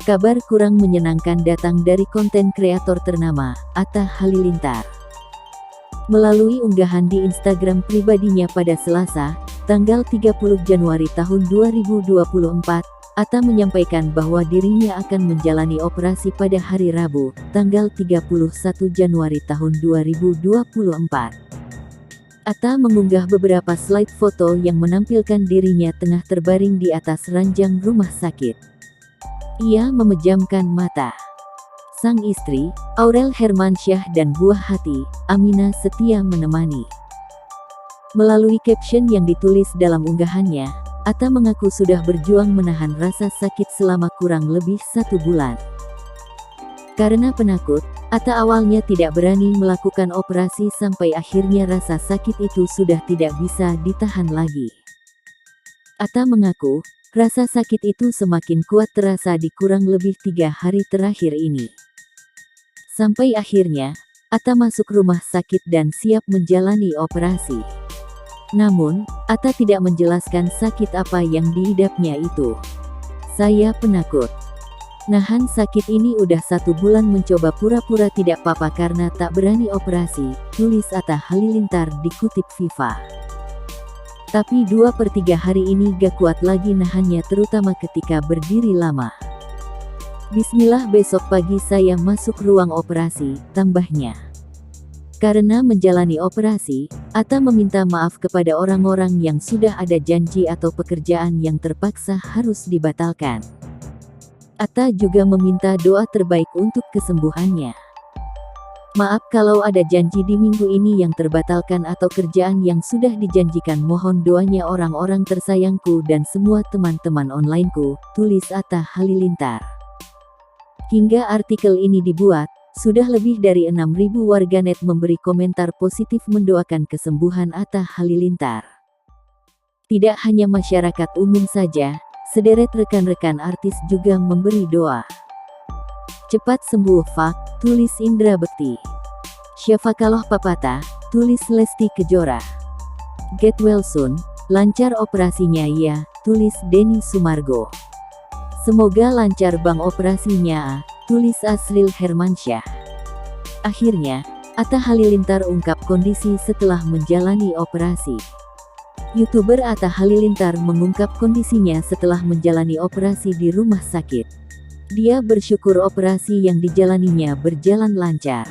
Kabar kurang menyenangkan datang dari konten kreator ternama, Atta Halilintar. Melalui unggahan di Instagram pribadinya pada Selasa, tanggal 30 Januari tahun 2024, Atta menyampaikan bahwa dirinya akan menjalani operasi pada hari Rabu, tanggal 31 Januari tahun 2024. Atta mengunggah beberapa slide foto yang menampilkan dirinya tengah terbaring di atas ranjang rumah sakit. Ia memejamkan mata. Sang istri, Aurel Hermansyah dan buah hati, Amina setia menemani. Melalui caption yang ditulis dalam unggahannya, Atta mengaku sudah berjuang menahan rasa sakit selama kurang lebih 1 bulan. Karena penakut, Atta awalnya tidak berani melakukan operasi sampai akhirnya rasa sakit itu sudah tidak bisa ditahan lagi. Atta mengaku, rasa sakit itu semakin kuat terasa di kurang lebih 3 hari terakhir ini. Sampai akhirnya, Atta masuk rumah sakit dan siap menjalani operasi. Namun, Atta tidak menjelaskan sakit apa yang diidapnya itu. Saya penakut. Nahan sakit ini udah 1 bulan mencoba pura-pura tidak apa-apa karena tak berani operasi, tulis Atta Halilintar dikutip Viva. Tapi 2/3 hari ini gak kuat lagi nahannya terutama ketika berdiri lama. Bismillah besok pagi saya masuk ruang operasi, tambahnya. Karena menjalani operasi, Atta meminta maaf kepada orang-orang yang sudah ada janji atau pekerjaan yang terpaksa harus dibatalkan. Atta juga meminta doa terbaik untuk kesembuhannya. Maaf kalau ada janji di minggu ini yang terbatalkan atau kerjaan yang sudah dijanjikan, mohon doanya orang-orang tersayangku dan semua teman-teman onlineku, tulis Atta Halilintar. Hingga artikel ini dibuat, sudah lebih dari 6.000 warganet memberi komentar positif mendoakan kesembuhan Atta Halilintar. Tidak hanya masyarakat umum saja, sederet rekan-rekan artis juga memberi doa. Cepat sembuh Fak, tulis Indra Bekti. Syafaqaloh Papata, tulis Lesti Kejora. Get well soon, lancar operasinya ya, tulis Denny Sumargo. Semoga lancar bang operasinya, tulis Asril Hermansyah. Akhirnya, Atta Halilintar ungkap kondisi setelah menjalani operasi. YouTuber Atta Halilintar mengungkap kondisinya setelah menjalani operasi di rumah sakit. Dia bersyukur operasi yang dijalaninya berjalan lancar.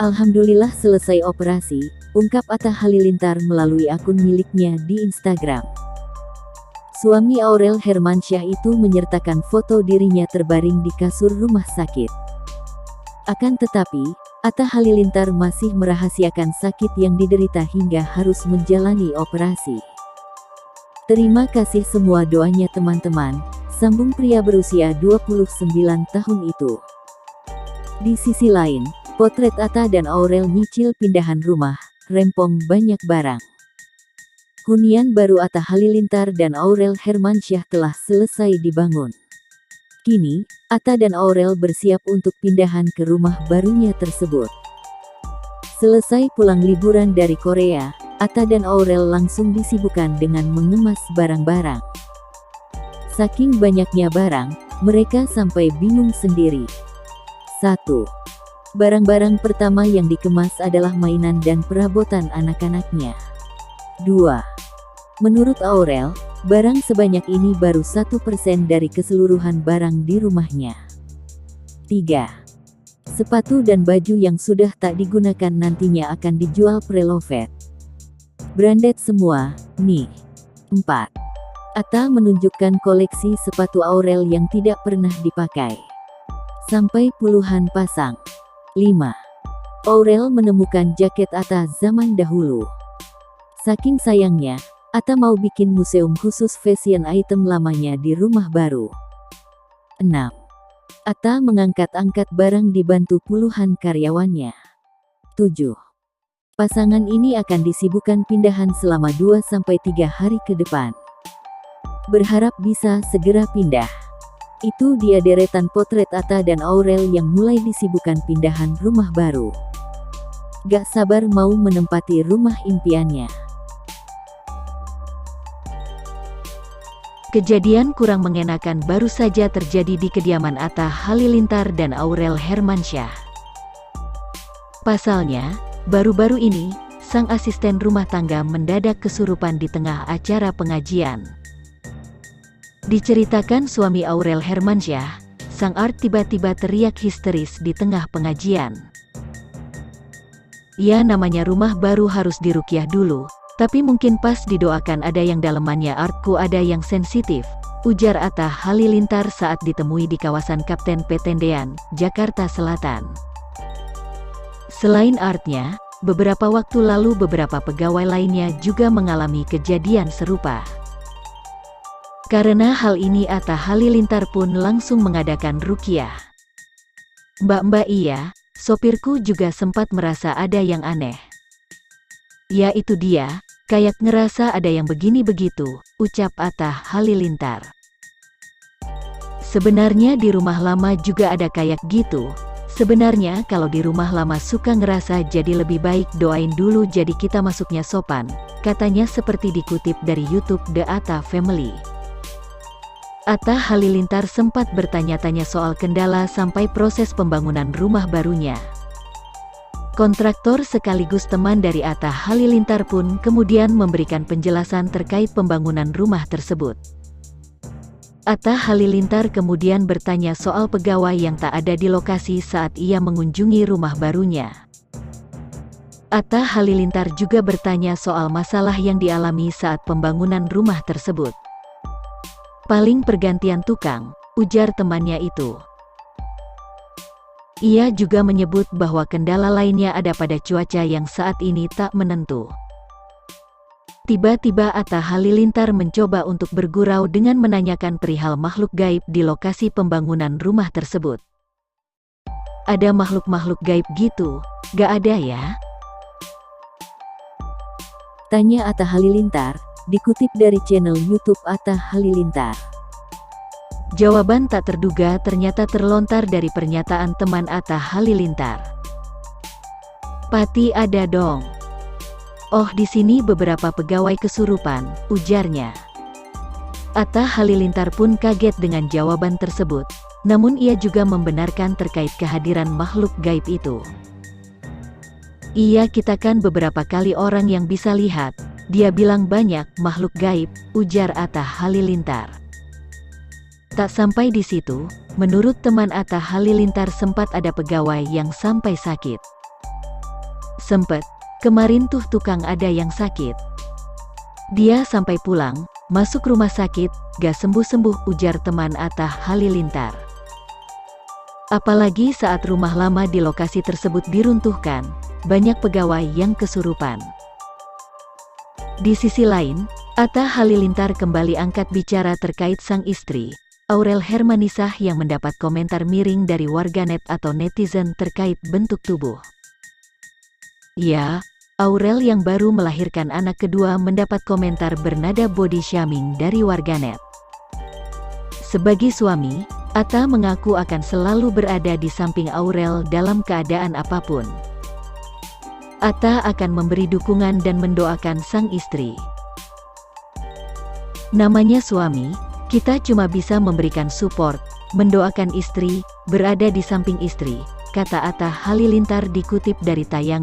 Alhamdulillah selesai operasi, ungkap Atta Halilintar melalui akun miliknya di Instagram. Suami Aurel Hermansyah itu menyertakan foto dirinya terbaring di kasur rumah sakit. Akan tetapi, Atta Halilintar masih merahasiakan sakit yang diderita hingga harus menjalani operasi. Terima kasih semua doanya teman-teman, sambung pria berusia 29 tahun itu. Di sisi lain, potret Atta dan Aurel nyicil pindahan rumah, rempong banyak barang. Hunian baru Atta Halilintar dan Aurel Hermansyah telah selesai dibangun. Kini, Atta dan Aurel bersiap untuk pindahan ke rumah barunya tersebut. Selesai pulang liburan dari Korea, Atta dan Aurel langsung disibukkan dengan mengemas barang-barang. Saking banyaknya barang, mereka sampai bingung sendiri. 1. Barang-barang pertama yang dikemas adalah mainan dan perabotan anak-anaknya. 2. Menurut Aurel, barang sebanyak ini baru 1% dari keseluruhan barang di rumahnya. 3. Sepatu dan baju yang sudah tak digunakan nantinya akan dijual preloved. Branded semua, nih. 4. Atta menunjukkan koleksi sepatu Aurel yang tidak pernah dipakai. Sampai puluhan pasang. 5. Aurel menemukan jaket Atta zaman dahulu. Saking sayangnya, Atta mau bikin museum khusus fashion item lamanya di rumah baru. 6. Atta mengangkat-angkat barang dibantu puluhan karyawannya. 7. Pasangan ini akan disibukkan pindahan selama 2-3 hari ke depan. Berharap bisa segera pindah. Itu dia deretan potret Atta dan Aurel yang mulai disibukkan pindahan rumah baru. Gak sabar mau menempati rumah impiannya. Kejadian kurang mengenakan baru saja terjadi di kediaman Atta Halilintar dan Aurel Hermansyah. Pasalnya, baru-baru ini, sang asisten rumah tangga mendadak kesurupan di tengah acara pengajian. Diceritakan suami Aurel Hermansyah, sang art tiba-tiba teriak histeris di tengah pengajian. Ya, namanya rumah baru harus diruqyah dulu, tapi mungkin pas didoakan ada yang dalemannya artku ada yang sensitif, ujar Atta Halilintar saat ditemui di kawasan Kapten Petendean, Jakarta Selatan. Selain artnya, beberapa waktu lalu beberapa pegawai lainnya juga mengalami kejadian serupa. Karena hal ini Atta Halilintar pun langsung mengadakan ruqyah. "Mbak iya, sopirku juga sempat merasa ada yang aneh. Ya itu dia, kayak ngerasa ada yang begini begitu," ucap Atta Halilintar. "Sebenarnya di rumah lama juga ada kayak gitu. Sebenarnya kalau di rumah lama suka ngerasa jadi lebih baik doain dulu jadi kita masuknya sopan," katanya seperti dikutip dari YouTube The Atta Family. Atta Halilintar sempat bertanya-tanya soal kendala sampai proses pembangunan rumah barunya. Kontraktor sekaligus teman dari Atta Halilintar pun kemudian memberikan penjelasan terkait pembangunan rumah tersebut. Atta Halilintar kemudian bertanya soal pegawai yang tak ada di lokasi saat ia mengunjungi rumah barunya. Atta Halilintar juga bertanya soal masalah yang dialami saat pembangunan rumah tersebut. "Paling pergantian tukang," ujar temannya itu. Ia juga menyebut bahwa kendala lainnya ada pada cuaca yang saat ini tak menentu. Tiba-tiba Atta Halilintar mencoba untuk bergurau dengan menanyakan perihal makhluk gaib di lokasi pembangunan rumah tersebut. "Ada makhluk-makhluk gaib gitu?" "Gak ada ya?" tanya Atta Halilintar, dikutip dari channel YouTube Atta Halilintar. Jawaban tak terduga ternyata terlontar dari pernyataan teman Atta Halilintar. "Pati ada dong. Oh, di sini beberapa pegawai kesurupan," ujarnya. Atta Halilintar pun kaget dengan jawaban tersebut, namun ia juga membenarkan terkait kehadiran makhluk gaib itu. "Iya, kita kan beberapa kali orang yang bisa lihat, dia bilang banyak makhluk gaib," ujar Atta Halilintar. Tak sampai di situ, menurut teman Atta Halilintar sempat ada pegawai yang sampai sakit. "Sempet, kemarin tuh tukang ada yang sakit. Dia sampai pulang, masuk rumah sakit, gak sembuh-sembuh," ujar teman Atta Halilintar. Apalagi saat rumah lama di lokasi tersebut diruntuhkan, banyak pegawai yang kesurupan. Di sisi lain, Atta Halilintar kembali angkat bicara terkait sang istri, Aurel Hermansyah yang mendapat komentar miring dari warganet atau netizen terkait bentuk tubuh. Ya, Aurel yang baru melahirkan anak kedua mendapat komentar bernada body shaming dari warganet. Sebagai suami, Atta mengaku akan selalu berada di samping Aurel dalam keadaan apapun. Atta akan memberi dukungan dan mendoakan sang istri. "Namanya suami, kita cuma bisa memberikan support, mendoakan istri, berada di samping istri," kata Atta Halilintar dikutip dari tayangan